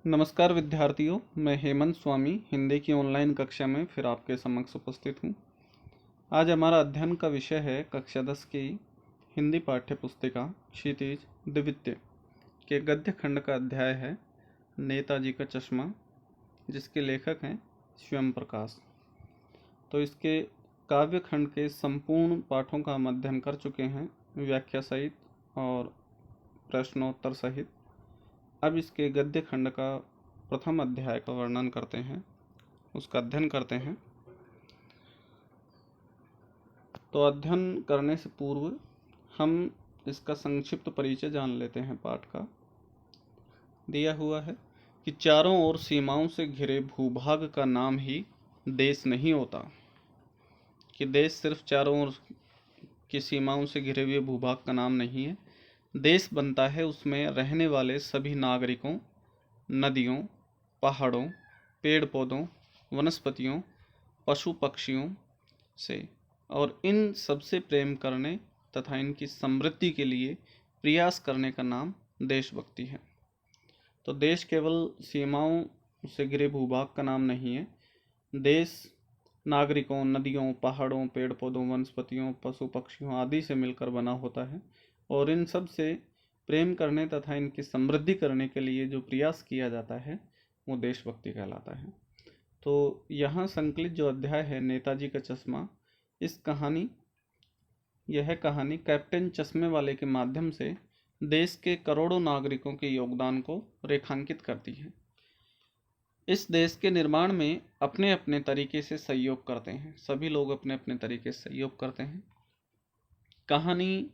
नमस्कार विद्यार्थियों, मैं हेमंत स्वामी हिंदी की ऑनलाइन कक्षा में फिर आपके समक्ष उपस्थित हूँ। आज हमारा अध्ययन का विषय है कक्षा 10 की हिंदी पाठ्य पुस्तिका क्षितिज द्वितीय के गद्य खंड का अध्याय है नेताजी का चश्मा, जिसके लेखक हैं स्वयं प्रकाश। तो इसके काव्य खंड के संपूर्ण पाठों का हम अध्ययन कर चुके हैं, व्याख्या सहित और प्रश्नोत्तर सहित। अब इसके गद्य खंड का प्रथम अध्याय का वर्णन करते हैं, उसका अध्ययन करते हैं। तो अध्ययन करने से पूर्व हम इसका संक्षिप्त परिचय जान लेते हैं। पाठ का दिया हुआ है कि चारों ओर सीमाओं से घिरे भूभाग का नाम ही देश नहीं होता। कि देश सिर्फ चारों ओर की सीमाओं से घिरे हुए भूभाग का नाम नहीं है। देश बनता है उसमें रहने वाले सभी नागरिकों, नदियों, पहाड़ों, पेड़ पौधों, वनस्पतियों, पशु पक्षियों से, और इन सबसे प्रेम करने तथा इनकी समृद्धि के लिए प्रयास करने का नाम देशभक्ति है। तो देश केवल सीमाओं से घिरे भूभाग का नाम नहीं है। देश नागरिकों, नदियों, पहाड़ों, पेड़ पौधों, वनस्पतियों, पशु पक्षियों आदि से मिलकर बना होता है, और इन सब से प्रेम करने तथा इनकी समृद्धि करने के लिए जो प्रयास किया जाता है वो देशभक्ति कहलाता है। तो यहाँ संकलित जो अध्याय है नेताजी का चश्मा, यह कहानी कैप्टन चश्मे वाले के माध्यम से देश के करोड़ों नागरिकों के योगदान को रेखांकित करती है। इस देश के निर्माण में अपने अपने तरीके से सहयोग करते हैं, सभी लोग अपने अपने तरीके से सहयोग करते हैं। कहानी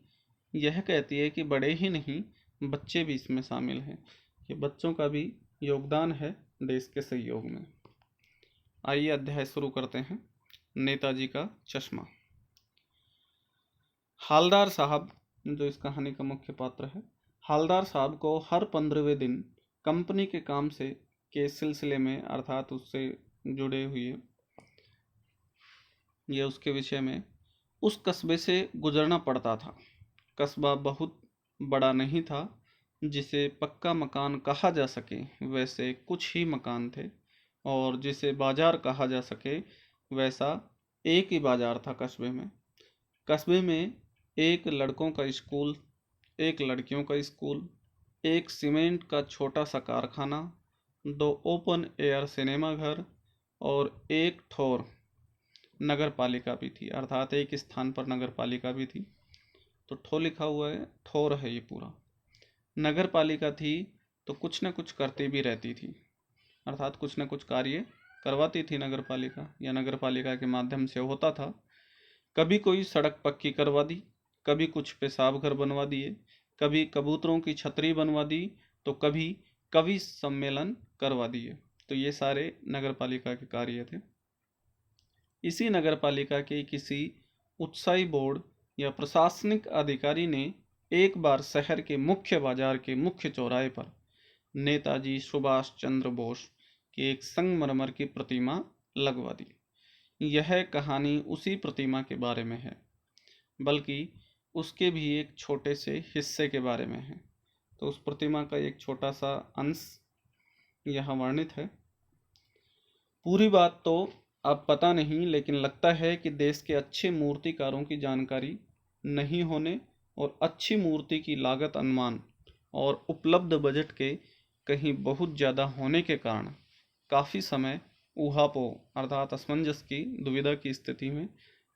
यह कहती है कि बड़े ही नहीं, बच्चे भी इसमें शामिल हैं, कि बच्चों का भी योगदान है देश के सहयोग में। आइए अध्याय शुरू करते हैं। नेताजी का चश्मा। हालदार साहब, जो इस कहानी का मुख्य पात्र है, हालदार साहब को हर 15वें दिन कंपनी के काम के सिलसिले में, अर्थात उससे जुड़े हुए या उसके विषय में, उस कस्बे से गुजरना पड़ता था। कस्बा बहुत बड़ा नहीं था जिसे पक्का मकान कहा जा सके, वैसे कुछ ही मकान थे, और जिसे बाजार कहा जा सके वैसा एक ही बाजार था कस्बे में। कस्बे में एक लड़कों का स्कूल, एक लड़कियों का स्कूल, एक सीमेंट का छोटा सा कारखाना, 2 ओपन एयर सिनेमा घर और एक ठोर नगर पालिका भी थी, अर्थात एक स्थान पर नगर पालिका भी थी। तो ठो लिखा हुआ है, ठोर है ये पूरा। नगर पालिका थी तो कुछ न कुछ करती भी रहती थी, अर्थात कुछ न कुछ कार्य करवाती थी नगर पालिका, या नगर पालिका के माध्यम से होता था। कभी कोई सड़क पक्की करवा दी, कभी कुछ पेशाब घर बनवा दिए, कभी कबूतरों की छतरी बनवा दी, तो कभी कवि सम्मेलन करवा दिए। तो ये सारे नगर पालिका के कार्य थे। इसी नगर पालिका के किसी उत्साही बोर्ड या प्रशासनिक अधिकारी ने एक बार शहर के मुख्य बाजार के मुख्य चौराहे पर नेताजी सुभाष चंद्र बोस की एक संगमरमर की प्रतिमा लगवा दी। यह कहानी उसी प्रतिमा के बारे में है, बल्कि उसके भी एक छोटे से हिस्से के बारे में है। तो उस प्रतिमा का एक छोटा सा अंश यहाँ वर्णित है। पूरी बात तो अब पता नहीं, लेकिन लगता है कि देश के अच्छे मूर्तिकारों की जानकारी नहीं होने और अच्छी मूर्ति की लागत अनुमान और उपलब्ध बजट के कहीं बहुत ज़्यादा होने के कारण काफ़ी समय ऊहापोह, अर्थात असमंजस की दुविधा की स्थिति में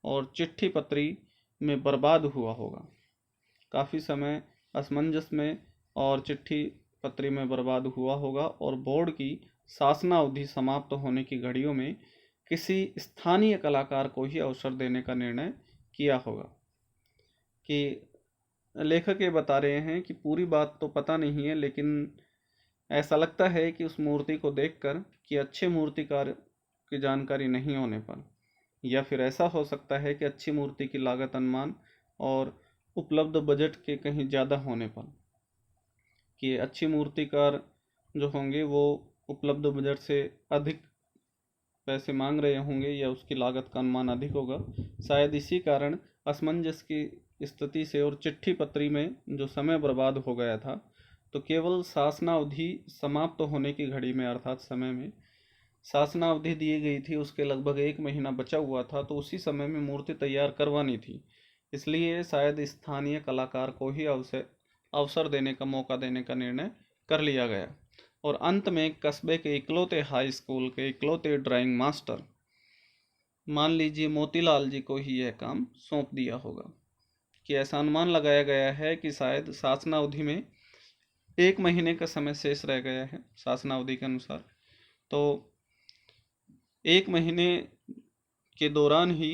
और चिट्ठी पत्री में बर्बाद हुआ होगा। काफ़ी समय असमंजस में और चिट्ठी पत्री में बर्बाद हुआ होगा, और बोर्ड की शासनावधि समाप्त होने की घड़ियों में किसी स्थानीय कलाकार को ही अवसर देने का निर्णय किया होगा। कि लेखक ये बता रहे हैं कि पूरी बात तो पता नहीं है, लेकिन ऐसा लगता है कि उस मूर्ति को देखकर कि अच्छे मूर्तिकार की जानकारी नहीं होने पर, या फिर ऐसा हो सकता है कि अच्छी मूर्ति की लागत अनुमान और उपलब्ध बजट के कहीं ज़्यादा होने पर, कि अच्छी मूर्तिकार जो होंगे वो उपलब्ध बजट से अधिक पैसे मांग रहे होंगे, या उसकी लागत का अनुमान अधिक होगा। शायद इसी कारण असमंजस की स्थिति से और चिट्ठी पत्री में जो समय बर्बाद हो गया था, तो केवल शासनावधि समाप्त होने की घड़ी में अर्थात समय में शासनावधि दी गई थी, उसके लगभग 1 महीना बचा हुआ था, तो उसी समय में मूर्ति तैयार करवानी थी। इसलिए शायद स्थानीय कलाकार को ही अवसर देने का मौका देने का निर्णय कर लिया गया। और अंत में कस्बे के इकलौते हाई स्कूल के इकलौते ड्राइंग मास्टर, मान लीजिए मोतीलाल जी को ही यह काम सौंप दिया होगा। कि ऐसा अनुमान लगाया गया है कि शायद शासनावधि में 1 महीने का समय शेष रह गया है शासनावधि के अनुसार, तो 1 महीने के दौरान ही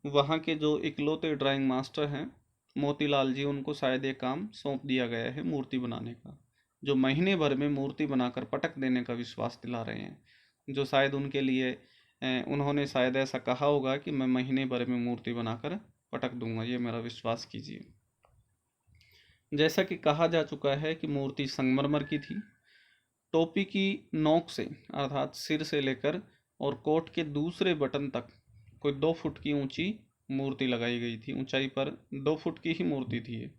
वहाँ के जो इकलौते ड्राइंग मास्टर हैं मोतीलाल जी, उनको शायद ये काम सौंप दिया गया है मूर्ति बनाने का, जो महीने भर में मूर्ति बनाकर पटक देने का विश्वास दिला रहे हैं। जो शायद उनके लिए उन्होंने शायद ऐसा कहा होगा कि मैं महीने भर में मूर्ति बनाकर पटक दूंगा, ये मेरा विश्वास कीजिए। जैसा कि कहा जा चुका है कि मूर्ति संगमरमर की थी। टोपी की नोक से अर्थात सिर से लेकर और कोट के दूसरे बटन तक कोई 2 फुट की ऊंची मूर्ति लगाई गई थी। ऊंचाई पर 2 फुट की ही मूर्ति थी ये,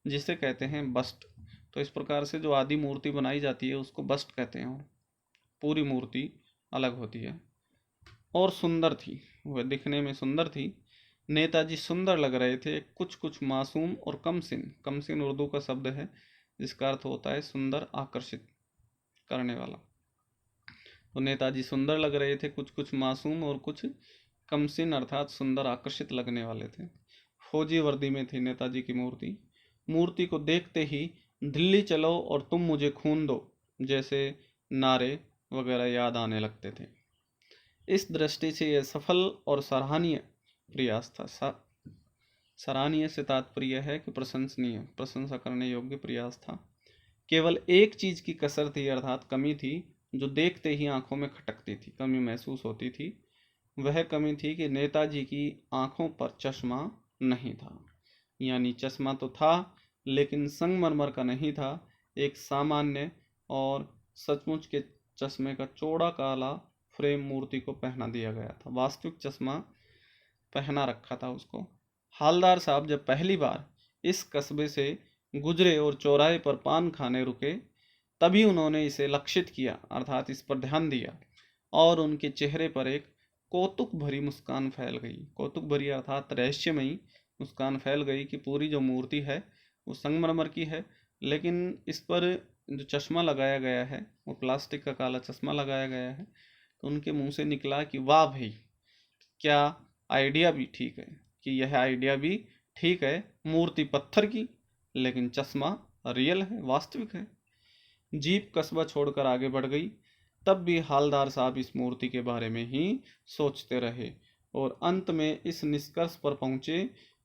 जिसे कहते हैं बस्ट। तो इस प्रकार से जो आदि मूर्ति बनाई जाती है उसको बस्ट कहते हैं, और पूरी मूर्ति अलग होती है। और सुंदर थी, वह दिखने में सुंदर थी। नेताजी सुंदर लग रहे थे, कुछ कुछ मासूम और कमसिन। कमसिन उर्दू का शब्द है जिसका अर्थ होता है सुंदर, आकर्षित करने वाला। तो नेताजी सुंदर लग रहे थे, कुछ कुछ मासूम और कुछ कमसिन अर्थात सुंदर, आकर्षित लगने वाले थे। फौजी वर्दी में थी नेताजी की मूर्ति। मूर्ति को देखते ही दिल्ली चलो और तुम मुझे खून दो जैसे नारे वगैरह याद आने लगते थे। इस दृष्टि से यह सफल और सराहनीय प्रयास था। सराहनीय से तात्पर्य है कि प्रशंसनीय, प्रशंसा करने योग्य प्रयास था। केवल एक चीज की कसर थी अर्थात कमी थी, जो देखते ही आंखों में खटकती थी, कमी महसूस होती थी। वह कमी थी कि नेताजी की आंखों पर चश्मा नहीं था। यानी चश्मा तो था लेकिन संगमरमर का नहीं था, एक सामान्य और सचमुच के चश्मे का चौड़ा काला फ्रेम मूर्ति को पहना दिया गया था। वास्तविक चश्मा पहना रखा था उसको। हालदार साहब जब पहली बार इस कस्बे से गुजरे और चौराहे पर पान खाने रुके, तभी उन्होंने इसे लक्षित किया अर्थात इस पर ध्यान दिया, और उनके चेहरे पर एक कौतुक भरी मुस्कान फैल गई। कौतुक भरी अर्थात रहस्यमयी मुस्कान फैल गई कि पूरी जो मूर्ति है वो संगमरमर की है, लेकिन इस पर जो चश्मा लगाया गया है वो प्लास्टिक का काला चश्मा लगाया गया है। तो उनके मुंह से निकला कि वाह भाई, क्या आइडिया भी ठीक है, कि यह आइडिया भी ठीक है। मूर्ति पत्थर की लेकिन चश्मा रियल है, वास्तविक है। जीप कस्बा छोड़कर आगे बढ़ गई। तब भी हालदार साहब इस मूर्ति के बारे में ही सोचते रहे और अंत में इस निष्कर्ष पर पहुंचे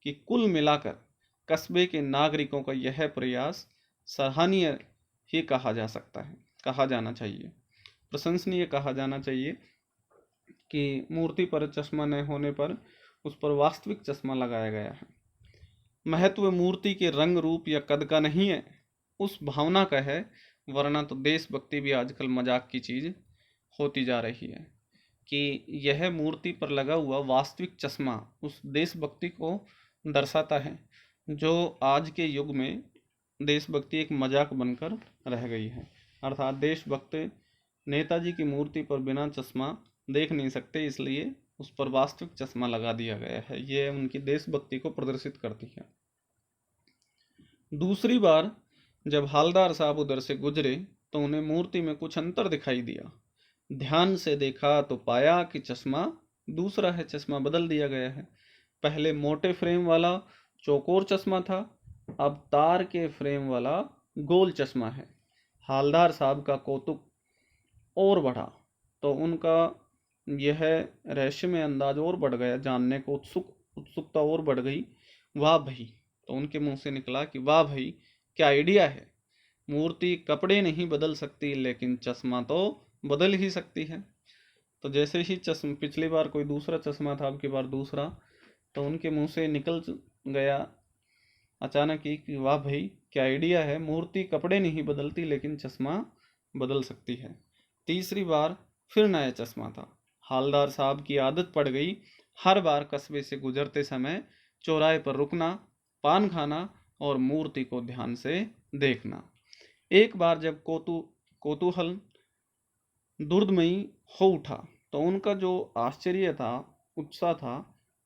कि कुल मिलाकर कस्बे के नागरिकों का यह प्रयास सराहनीय ही कहा जा सकता है, कहा जाना चाहिए, प्रशंसनीय कहा जाना चाहिए कि मूर्ति पर चश्मा न होने पर उस पर वास्तविक चश्मा लगाया गया है। महत्व मूर्ति के रंग रूप या कद का नहीं है, उस भावना का है, वरना तो देशभक्ति भी आजकल मजाक की चीज होती जा रही है। कि यह मूर्ति पर लगा हुआ वास्तविक चश्मा उस देशभक्ति को दर्शाता है, जो आज के युग में देशभक्ति एक मजाक बनकर रह गई है। अर्थात देशभक्त नेताजी की मूर्ति पर बिना चश्मा देख नहीं सकते, इसलिए उस पर वास्तविक चश्मा लगा दिया गया है। यह उनकी देशभक्ति को प्रदर्शित करती है। दूसरी बार जब हालदार साहब उधर से गुजरे तो उन्हें मूर्ति में कुछ अंतर दिखाई दिया। ध्यान से देखा तो पाया कि चश्मा दूसरा है, चश्मा बदल दिया गया है। पहले मोटे फ्रेम वाला चौकोर चश्मा था, अब तार के फ्रेम वाला गोल चश्मा है। हालदार साहब का कौतुक और बढ़ा तो उनका यह रहस्यमय अंदाज और बढ़ गया, जानने को उत्सुकता और बढ़ गई। वाह भाई, तो उनके मुंह से निकला कि वाह भाई, क्या आइडिया है। मूर्ति कपड़े नहीं बदल सकती लेकिन चश्मा तो बदल ही सकती है। तो जैसे ही चश्मा, पिछली बार कोई दूसरा चश्मा था, अब की बार दूसरा, तो उनके मुंह से निकल गया अचानक ही कि वाह भाई, क्या आइडिया है। मूर्ति कपड़े नहीं बदलती लेकिन चश्मा बदल सकती है। तीसरी बार फिर नया चश्मा था। हालदार साहब की आदत पड़ गई हर बार कस्बे से गुजरते समय चौराहे पर रुकना, पान खाना और मूर्ति को ध्यान से देखना। एक बार जब कौतूहल दुर्दमयी हो उठा तो उनका जो आश्चर्य था, उत्साह था,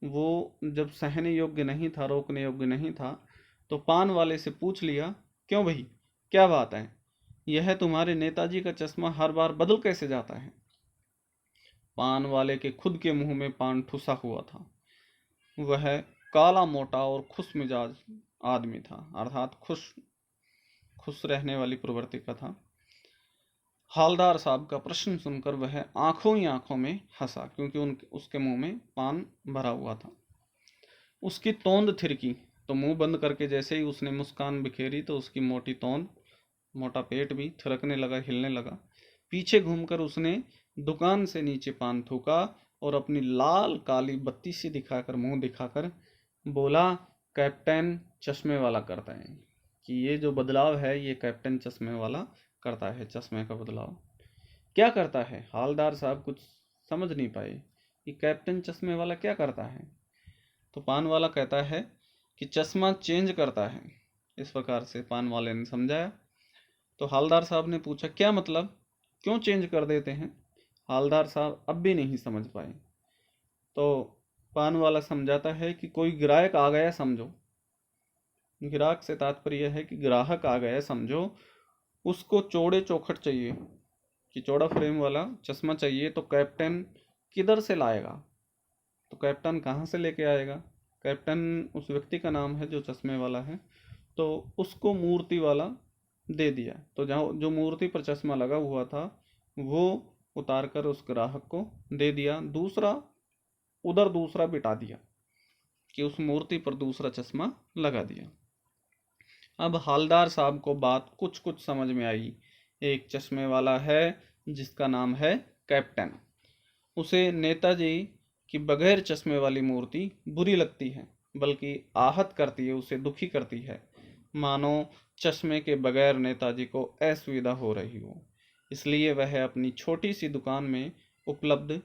वो जब सहने योग्य नहीं था, रोकने योग्य नहीं था, तो पान वाले से पूछ लिया, क्यों भाई, क्या बात है? यह तुम्हारे नेताजी का चश्मा हर बार बदल कैसे जाता है? पान वाले के खुद के मुंह में पान ठुसा हुआ था। वह काला मोटा और खुश मिजाज आदमी था, अर्थात खुश खुश रहने वाली प्रवृत्ति का था। हालदार साहब का प्रश्न सुनकर वह आंखों ही आंखों में हंसा, क्योंकि उसके मुंह में पान भरा हुआ था। उसकी तोंद थिरकी, तो मुंह बंद करके जैसे ही उसने मुस्कान बिखेरी तो उसकी मोटी तोंद, मोटा पेट भी थिरकने लगा, हिलने लगा। पीछे घूमकर उसने दुकान से नीचे पान थूका और अपनी लाल काली बत्ती सी दिखाकर, मुंह दिखाकर बोला, कैप्टन चश्मे वाला करता है। कि ये जो बदलाव है ये कैप्टन चश्मे वाला करता है, चश्मे का बदलाव। क्या करता है? हालदार साहब कुछ समझ नहीं पाए कि कैप्टन चश्मे वाला क्या करता है। तो पान वाला कहता है कि चश्मा चेंज करता है। इस प्रकार से पान वाले ने समझाया। तो हालदार साहब ने पूछा, क्या मतलब, क्यों चेंज कर देते हैं? हालदार साहब अब भी नहीं समझ पाए। तो पान वाला समझाता है कि कोई ग्राहक आ गया समझो। ग्राहक से तात्पर्य है कि ग्राहक आ गया समझो, उसको चौड़े चौखट चाहिए, कि चौड़ा फ्रेम वाला चश्मा चाहिए, तो कैप्टन किधर से लाएगा? तो कैप्टन कहाँ से लेके आएगा? कैप्टन उस व्यक्ति का नाम है जो चश्मे वाला है, तो उसको मूर्ति वाला दे दिया। तो जहाँ जो मूर्ति पर चश्मा लगा हुआ था वो उतार कर उस ग्राहक को दे दिया, दूसरा उधर दूसरा बिठा दिया, कि उस मूर्ति पर दूसरा चश्मा लगा दिया। अब हालदार साहब को बात कुछ कुछ समझ में आई। एक चश्मे वाला है जिसका नाम है कैप्टन, उसे नेताजी की बगैर चश्मे वाली मूर्ति बुरी लगती है, बल्कि आहत करती है, उसे दुखी करती है, मानो चश्मे के बगैर नेताजी को असुविधा हो रही हो। इसलिए वह अपनी छोटी सी दुकान में उपलब्ध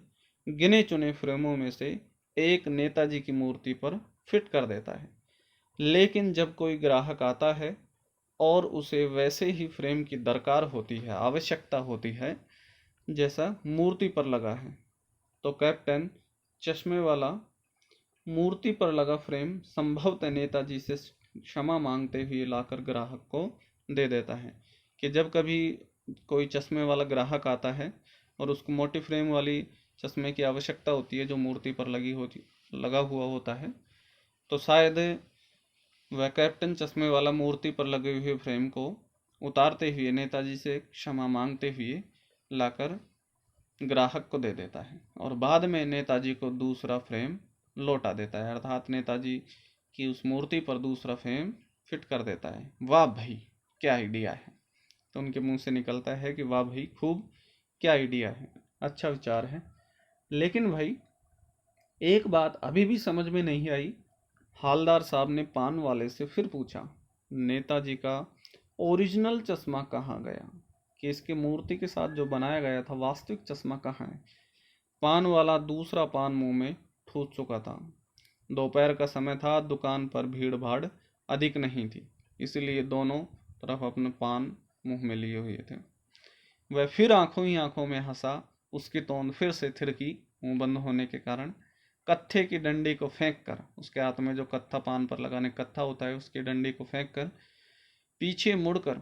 गिने चुने फ्रेमों में से एक नेताजी की मूर्ति पर फिट कर देता है। लेकिन जब कोई ग्राहक आता है और उसे वैसे ही फ्रेम की दरकार होती है, आवश्यकता होती है, जैसा मूर्ति पर लगा है, तो कैप्टन चश्मे वाला मूर्ति पर लगा फ्रेम संभवतः नेताजी से क्षमा मांगते हुए लाकर ग्राहक को दे देता है। कि जब कभी कोई चश्मे वाला ग्राहक आता है और उसको मोटी फ्रेम वाली चश्मे की आवश्यकता होती है जो मूर्ति पर लगा हुआ होता है, तो शायद वह कैप्टन चश्मे वाला मूर्ति पर लगे हुए फ्रेम को उतारते हुए नेताजी से क्षमा मांगते हुए लाकर ग्राहक को दे देता है और बाद में नेताजी को दूसरा फ्रेम लौटा देता है, अर्थात नेताजी की उस मूर्ति पर दूसरा फ्रेम फिट कर देता है। वाह भाई, क्या आइडिया है! तो उनके मुंह से निकलता है कि वाह भाई, खूब, क्या आइडिया है, अच्छा विचार है। लेकिन भाई एक बात अभी भी समझ में नहीं आई। हालदार साहब ने पान वाले से फिर पूछा, नेताजी का ओरिजिनल चश्मा कहाँ गया? कि इसके मूर्ति के साथ जो बनाया गया था वास्तविक चश्मा कहाँ है? पान वाला दूसरा पान मुंह में ठूस चुका था। दोपहर का समय था, दुकान पर भीड़ भाड़ अधिक नहीं थी, इसलिए दोनों तरफ अपने पान मुंह में लिए हुए थे। वह फिर आंखों ही आंखों में हंसा। उसकी तोंद फिर से थिरकी, मुंह बंद होने के कारण। कत्थे की डंडी को फेंक कर, उसके हाथ में जो कत्था पान पर लगाने कत्था होता है, उसकी डंडी को फेंक कर पीछे मुड़कर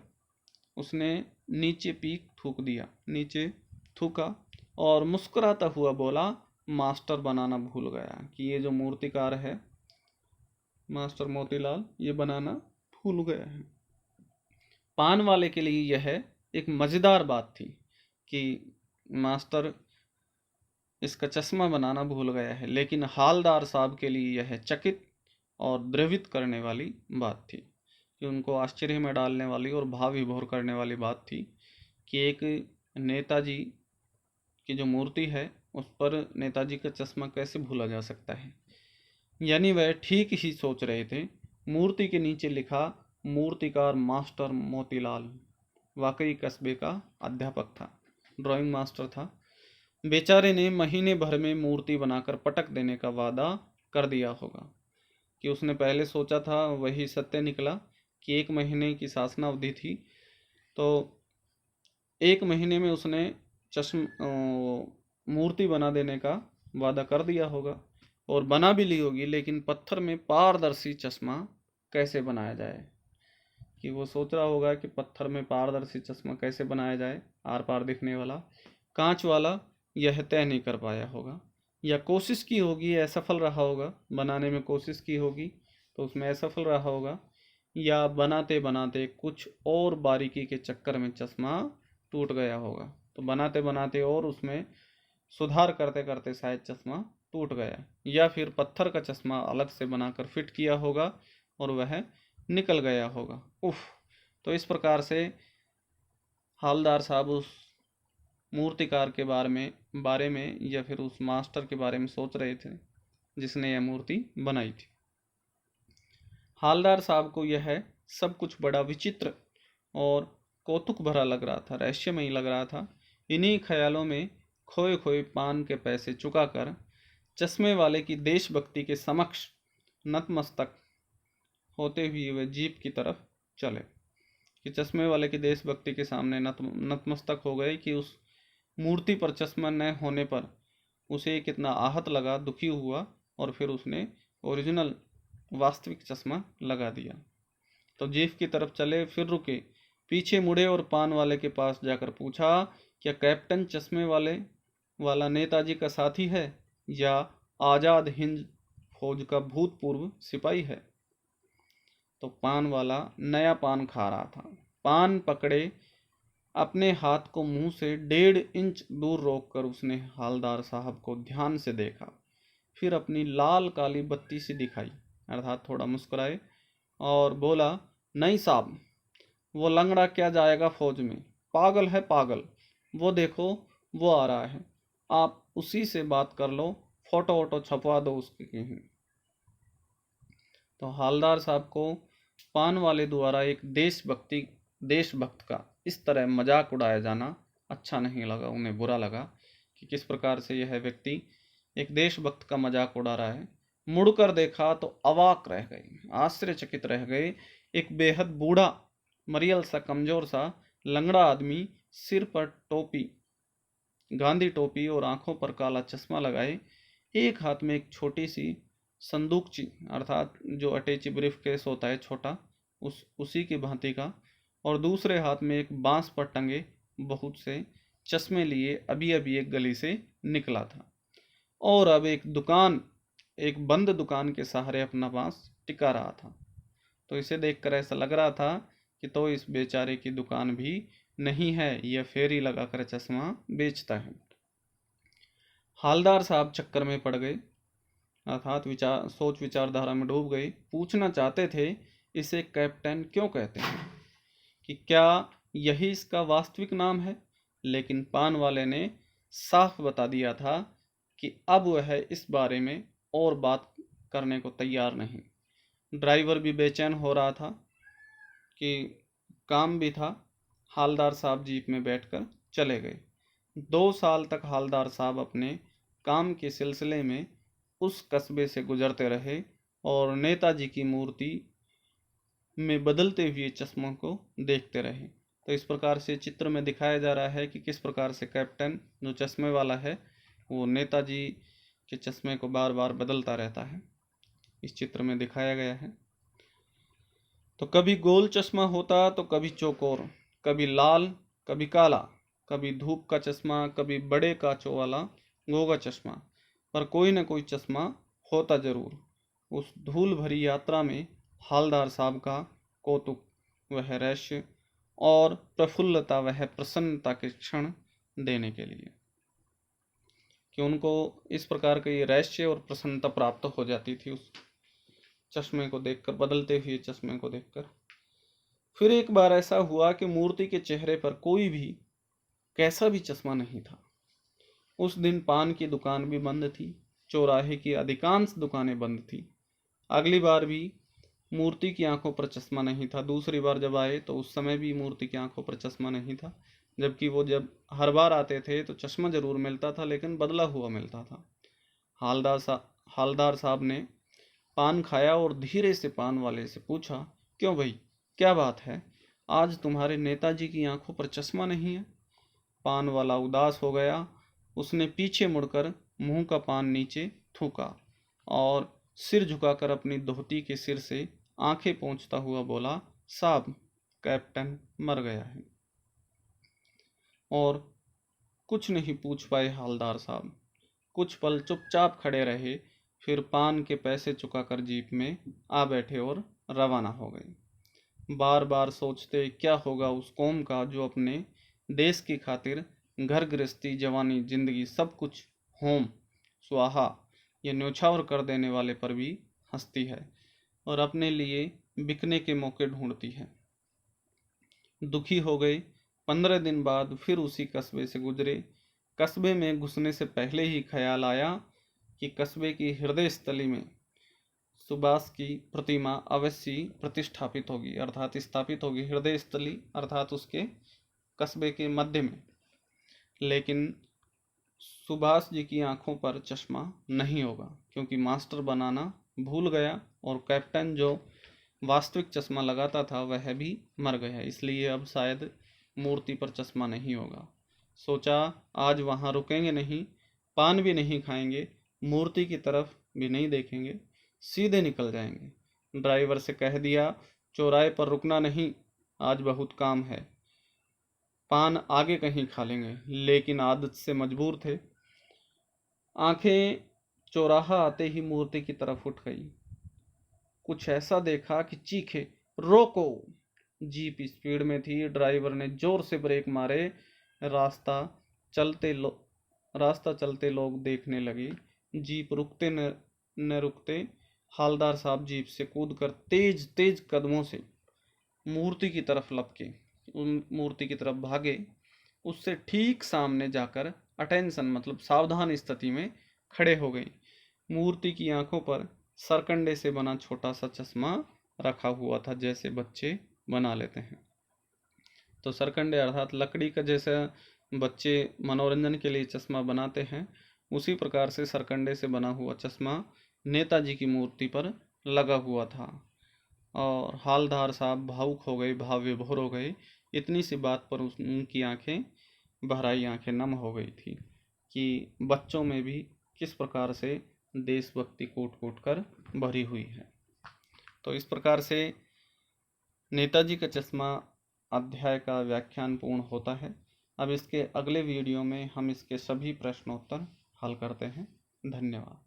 उसने नीचे पीक थूक दिया, नीचे थूका और मुस्कुराता हुआ बोला, मास्टर बनाना भूल गया। कि ये जो मूर्तिकार है मास्टर मोतीलाल, ये बनाना भूल गया है। पान वाले के लिए यह एक मज़ेदार बात थी कि मास्टर इसका चश्मा बनाना भूल गया है, लेकिन हालदार साहब के लिए यह चकित और द्रवित करने वाली बात थी, कि उनको आश्चर्य में डालने वाली और भाव विभोर करने वाली बात थी कि एक नेताजी की जो मूर्ति है उस पर नेताजी का चश्मा कैसे भूला जा सकता है। यानी वह ठीक ही सोच रहे थे। मूर्ति के नीचे लिखा, मूर्तिकार मास्टर मोतीलाल, वाकई कस्बे का अध्यापक था, ड्राइंग मास्टर था। बेचारे ने महीने भर में मूर्ति बनाकर पटक देने का वादा कर दिया होगा। कि उसने पहले सोचा था वही सत्य निकला कि 1 महीने की शासनावधि थी, तो 1 महीने में उसने मूर्ति बना देने का वादा कर दिया होगा और बना भी ली होगी, लेकिन पत्थर में पारदर्शी चश्मा कैसे बनाया जाए, कि वो सोच रहा होगा कि पत्थर में पारदर्शी चश्मा कैसे बनाया जाए, आर पार दिखने वाला, कांच वाला, यह तय नहीं कर पाया होगा। या कोशिश की होगी, असफल रहा होगा, बनाने में कोशिश की होगी तो उसमें असफल रहा होगा, या बनाते बनाते कुछ और बारीकी के चक्कर में चश्मा टूट गया होगा। तो बनाते बनाते और उसमें सुधार करते करते शायद चश्मा टूट गया, या फिर पत्थर का चश्मा अलग से बनाकर फिट किया होगा और वह निकल गया होगा। उफ। तो इस प्रकार से हालदार साहब उस मूर्तिकार के बारे में या फिर उस मास्टर के बारे में सोच रहे थे जिसने यह मूर्ति बनाई थी। हालदार साहब को यह सब कुछ बड़ा विचित्र और कौतुक भरा लग रहा था, रहस्यमयी लग रहा था। इन्हीं ख्यालों में खोए खोए पान के पैसे चुकाकर चश्मे वाले की देशभक्ति के समक्ष नतमस्तक होते हुए वे जीप की तरफ चले, कि चश्मे वाले की देशभक्ति के सामने नतमस्तक हो गए कि उस मूर्ति पर चश्मा न होने पर उसे कितना आहत लगा, दुखी हुआ, और फिर उसने ओरिजिनल वास्तविक चश्मा लगा दिया। तो जीप की तरफ चले, फिर रुके, पीछे मुड़े और पान वाले के पास जाकर पूछा, क्या कैप्टन चश्मे वाला नेताजी का साथी है या आज़ाद हिंद फौज का भूतपूर्व सिपाही है? तो पान वाला नया पान खा रहा था। पान पकड़े अपने हाथ को मुंह से 1.5 इंच दूर रोककर उसने हालदार साहब को ध्यान से देखा, फिर अपनी लाल काली बत्ती सी दिखाई, अर्थात थोड़ा मुस्कुराए और बोला, नहीं साहब, वो लंगड़ा क्या जाएगा फौज में, पागल है पागल, वो देखो वो आ रहा है, आप उसी से बात कर लो, फोटो वोटो छपवा दो उसकी कहीं। तो हालदार साहब को पान वाले द्वारा एक देशभक्त का इस तरह मजाक उड़ाया जाना अच्छा नहीं लगा। उन्हें बुरा लगा कि किस प्रकार से यह व्यक्ति एक देशभक्त का मजाक उड़ा रहा है। मुड़कर देखा तो अवाक रह गए, आश्चर्यचकित रह गए। एक बेहद बूढ़ा, मरियल सा, कमजोर सा लंगड़ा आदमी, सिर पर टोपी, गांधी टोपी और आंखों पर काला चश्मा लगाए, एक हाथ में एक छोटी सी संदूकची, अर्थात जो अटैची ब्रीफ केस होता है छोटा, उसी की भांति का, और दूसरे हाथ में एक बांस पर टंगे बहुत से चश्मे लिए अभी अभी एक गली से निकला था, और अब एक बंद दुकान के सहारे अपना बांस टिका रहा था। तो इसे देखकर ऐसा लग रहा था कि तो इस बेचारे की दुकान भी नहीं है, यह फेरी लगाकर चश्मा बेचता है। हालदार साहब चक्कर में पड़ गए, अर्थात सोच विचारधारा में डूब गए। पूछना चाहते थे, इसे कैप्टन क्यों कहते हैं, कि क्या यही इसका वास्तविक नाम है, लेकिन पान वाले ने साफ बता दिया था कि अब वह इस बारे में और बात करने को तैयार नहीं। ड्राइवर भी बेचैन हो रहा था कि काम भी था। हालदार साहब जीप में बैठकर चले गए। 2 साल तक हालदार साहब अपने काम के सिलसिले में उस कस्बे से गुजरते रहे और नेताजी की मूर्ति में बदलते हुए चश्मों को देखते रहे। तो इस प्रकार से चित्र में दिखाया जा रहा है कि किस प्रकार से कैप्टन जो चश्मे वाला है वो नेताजी के चश्मे को बार बार बदलता रहता है, इस चित्र में दिखाया गया है। तो कभी गोल चश्मा होता तो कभी चौकोर, कभी लाल, कभी काला, कभी धूप का चश्मा, कभी बड़े कांचों वाला गोगा चश्मा, पर कोई न कोई चश्मा होता जरूर। उस धूल भरी यात्रा में हालदार साहब का कौतुक, वह रहस्य और प्रफुल्लता, वह प्रसन्नता के क्षण देने के लिए, कि उनको इस प्रकार के रहस्य और प्रसन्नता प्राप्त हो जाती थी उस चश्मे को देखकर, बदलते हुए चश्मे को देखकर। फिर एक बार ऐसा हुआ कि मूर्ति के चेहरे पर कोई भी कैसा भी चश्मा नहीं था। उस दिन पान की दुकान भी बंद थी, चौराहे की अधिकांश दुकानें बंद थी। अगली बार भी मूर्ति की आंखों पर चश्मा नहीं था। दूसरी बार जब आए तो उस समय भी मूर्ति की आंखों पर चश्मा नहीं था, जबकि वो जब हर बार आते थे तो चश्मा जरूर मिलता था, लेकिन बदला हुआ मिलता था। हालदार साहब ने पान खाया और धीरे से पान वाले से पूछा, क्यों भाई, क्या बात है, आज तुम्हारे नेताजी की आंखों पर चश्मा नहीं है। पान वाला उदास हो गया। उसने पीछे मुड़कर मुंह का पान नीचे थूका और सिर झुकाकर अपनी धोती के सिर से आंखें पोंछता हुआ बोला, साहब, कैप्टन मर गया है। और कुछ नहीं पूछ पाए हालदार साहब। कुछ पल चुपचाप खड़े रहे, फिर पान के पैसे चुकाकर जीप में आ बैठे और रवाना हो गए। बार बार सोचते क्या होगा उस कौम का जो अपने देश की खातिर घर गृहस्थी, जवानी, जिंदगी सब कुछ होम स्वाहा ये न्योछावर कर देने वाले पर भी हंसती है और अपने लिए बिकने के मौके ढूंढती है। दुखी हो गए। 15 दिन बाद फिर उसी कस्बे से गुजरे। कस्बे में घुसने से पहले ही ख्याल आया कि कस्बे की हृदय स्थली में सुभाष की प्रतिमा अवश्य प्रतिष्ठापित होगी, अर्थात स्थापित होगी। हृदय स्थली अर्थात उसके कस्बे के मध्य में। लेकिन सुभाष जी की आंखों पर चश्मा नहीं होगा, क्योंकि मास्टर बनाना भूल गया और कैप्टन जो वास्तविक चश्मा लगाता था वह भी मर गया। इसलिए अब शायद मूर्ति पर चश्मा नहीं होगा। सोचा आज वहाँ रुकेंगे नहीं, पान भी नहीं खाएंगे, मूर्ति की तरफ भी नहीं देखेंगे, सीधे निकल जाएंगे। ड्राइवर से कह दिया चौराहे पर रुकना नहीं, आज बहुत काम है, पान आगे कहीं खा लेंगे। लेकिन आदत से मजबूर थे। आंखें चौराहा आते ही मूर्ति की तरफ उठ गई। कुछ ऐसा देखा कि चीखे, रोको। जीप स्पीड में थी। ड्राइवर ने जोर से ब्रेक मारे। रास्ता रास्ता चलते लोग देखने लगे। जीप रुकते न रुकते हालदार साहब जीप से कूदकर तेज तेज कदमों से मूर्ति की तरफ लपके, उन मूर्ति की तरफ भागे। उससे ठीक सामने जाकर अटेंशन मतलब सावधान स्थिति में खड़े हो गए। मूर्ति की आंखों पर सरकंडे से बना छोटा सा चश्मा रखा हुआ था, जैसे बच्चे बना लेते हैं। तो सरकंडे अर्थात लकड़ी का जैसे बच्चे मनोरंजन के लिए चश्मा बनाते हैं, उसी प्रकार से सरकंडे से बना हुआ चश्मा नेताजी की मूर्ति पर लगा हुआ था। और हालदार साहब भावुक हो गए, भाव विभोर हो गए। इतनी सी बात पर उनकी आंखें, बहराई आंखें नम हो गई थी कि बच्चों में भी किस प्रकार से देशभक्ति कूट कूट कर भरी हुई है। तो इस प्रकार से नेताजी का चश्मा अध्याय का व्याख्यान पूर्ण होता है। अब इसके अगले वीडियो में हम इसके सभी प्रश्नोत्तर हल करते हैं। धन्यवाद।